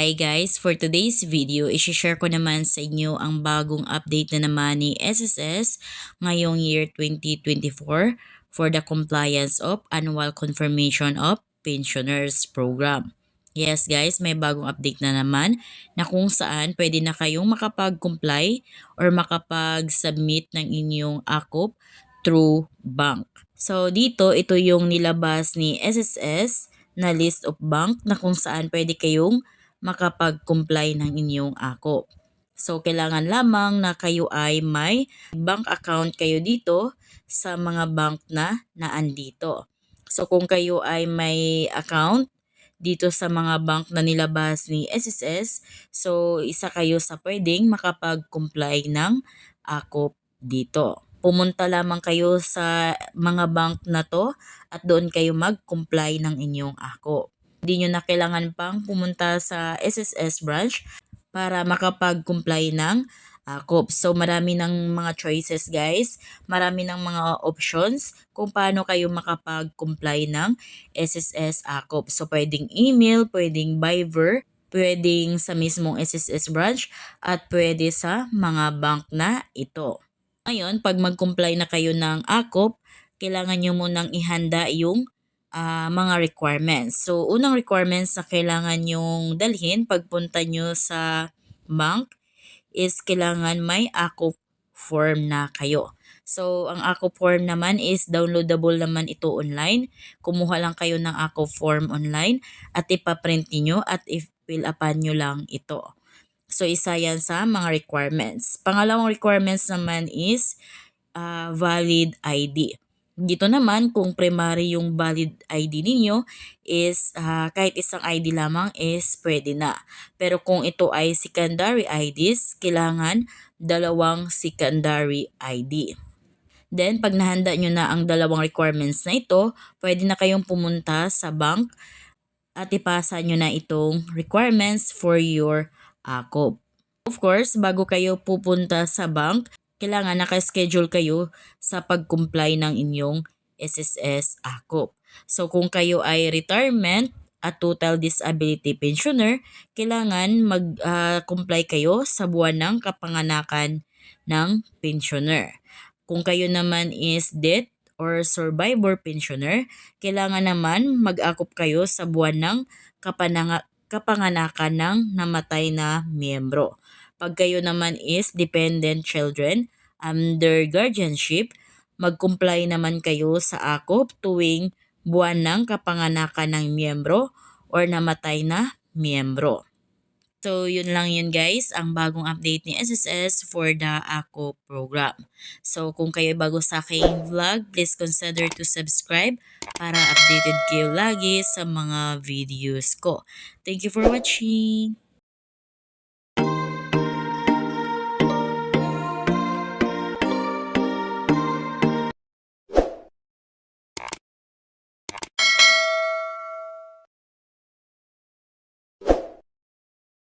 Hi guys, for today's video, isi-share ko naman sa inyo ang bagong update na naman ni SSS ngayong year 2024 for the compliance of Annual Confirmation of Pensioners Program. Yes guys, may bagong update na naman na kung saan pwede na kayong makapag-comply or makapag-submit ng inyong AKOP through bank. So dito, ito yung nilabas ni SSS na list of bank na kung saan pwede kayong makapag-comply ng inyong AKOP. So, kailangan lamang na kayo ay may bank account kayo dito sa mga bank na naandito. So, kung kayo ay may account dito sa mga bank na nilabas ni SSS, so isa kayo sa pwedeng makapag-comply ng AKOP dito. Pumunta lamang kayo sa mga bank na to at doon kayo mag-comply ng inyong AKOP. Hindi nyo na kailangan pang pumunta sa SSS branch para makapag-comply ng AKOP. So marami ng mga choices guys, marami ng mga options kung paano kayo makapag-comply ng SSS AKOP. So pwedeng email, pwedeng Viber, pwedeng sa mismong SSS branch at pwede sa mga bank na ito. Ngayon, pag mag-comply na kayo ng AKOP, kailangan nyo munang ihanda yung mga requirements. So, unang requirements na kailangan nyong dalhin pagpunta nyo sa bank is kailangan may AKOP form na kayo. So, ang AKOP form naman is downloadable naman ito online. Kumuha lang kayo ng AKOP form online at ipaprint niyo at i-fill upan nyo lang ito. So, isa yan sa mga requirements. Pangalawang requirements naman is valid ID. Dito naman, kung primary yung valid ID ninyo is kahit isang ID lamang is pwede na. Pero kung ito ay secondary IDs, kailangan dalawang secondary ID. Then, pag nahanda nyo na ang dalawang requirements na ito, pwede na kayong pumunta sa bank at ipasa nyo na itong requirements for your AKOP. Of course, bago kayo pupunta sa bank, kailangan naka-schedule kayo sa pag-comply ng inyong SSS AKOP. So kung kayo ay retirement at total disability pensioner, kailangan mag-comply kayo sa buwan ng kapanganakan ng pensioner. Kung kayo naman is death or survivor pensioner, kailangan naman mag-akop kayo sa buwan ng kapanganakan ng namatay na miyembro. Pag kayo naman is dependent children under guardianship, mag-comply naman kayo sa AKOP tuwing buwan ng kapanganakan ng miyembro or namatay na miyembro. So, yun lang yun guys, ang bagong update ni SSS for the AKOP program. So, kung kayo bago sa aking vlog, please consider to subscribe para updated kayo lagi sa mga videos ko. Thank you for watching!